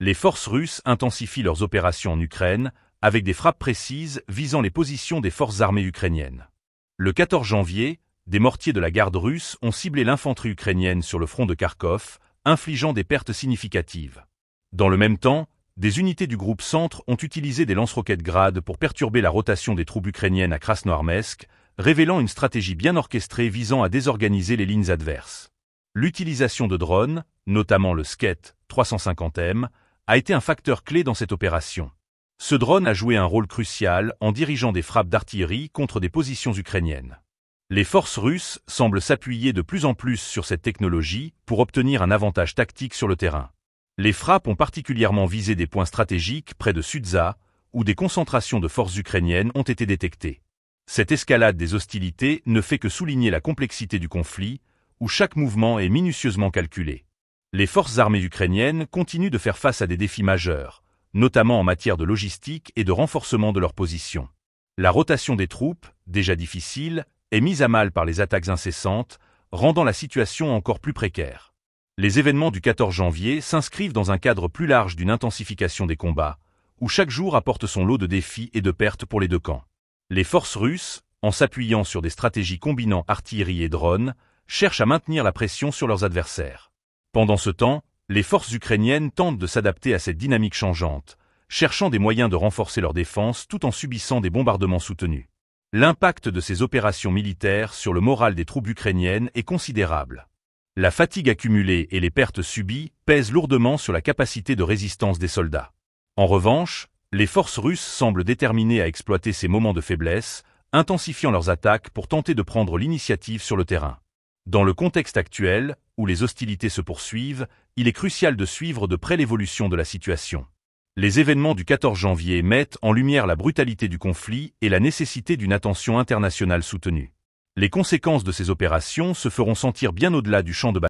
Les forces russes intensifient leurs opérations en Ukraine, avec des frappes précises visant les positions des forces armées ukrainiennes. Le 14 janvier, des mortiers de la garde russe ont ciblé l'infanterie ukrainienne sur le front de Kharkov, infligeant des pertes significatives. Dans le même temps, des unités du groupe Centre ont utilisé des lance-roquettes Grad pour perturber la rotation des troupes ukrainiennes à Krasnoarmeysk, révélant une stratégie bien orchestrée visant à désorganiser les lignes adverses. L'utilisation de drones, notamment le Sket 350M, a été un facteur clé dans cette opération. Ce drone a joué un rôle crucial en dirigeant des frappes d'artillerie contre des positions ukrainiennes. Les forces russes semblent s'appuyer de plus en plus sur cette technologie pour obtenir un avantage tactique sur le terrain. Les frappes ont particulièrement visé des points stratégiques près de Sudza, où des concentrations de forces ukrainiennes ont été détectées. Cette escalade des hostilités ne fait que souligner la complexité du conflit, où chaque mouvement est minutieusement calculé. Les forces armées ukrainiennes continuent de faire face à des défis majeurs, notamment en matière de logistique et de renforcement de leurs positions. La rotation des troupes, déjà difficile, est mise à mal par les attaques incessantes, rendant la situation encore plus précaire. Les événements du 14 janvier s'inscrivent dans un cadre plus large d'une intensification des combats, où chaque jour apporte son lot de défis et de pertes pour les deux camps. Les forces russes, en s'appuyant sur des stratégies combinant artillerie et drones, cherchent à maintenir la pression sur leurs adversaires. Pendant ce temps, les forces ukrainiennes tentent de s'adapter à cette dynamique changeante, cherchant des moyens de renforcer leur défense tout en subissant des bombardements soutenus. L'impact de ces opérations militaires sur le moral des troupes ukrainiennes est considérable. La fatigue accumulée et les pertes subies pèsent lourdement sur la capacité de résistance des soldats. En revanche, les forces russes semblent déterminées à exploiter ces moments de faiblesse, intensifiant leurs attaques pour tenter de prendre l'initiative sur le terrain. Dans le contexte actuel, où les hostilités se poursuivent, il est crucial de suivre de près l'évolution de la situation. Les événements du 14 janvier mettent en lumière la brutalité du conflit et la nécessité d'une attention internationale soutenue. Les conséquences de ces opérations se feront sentir bien au-delà du champ de bataille.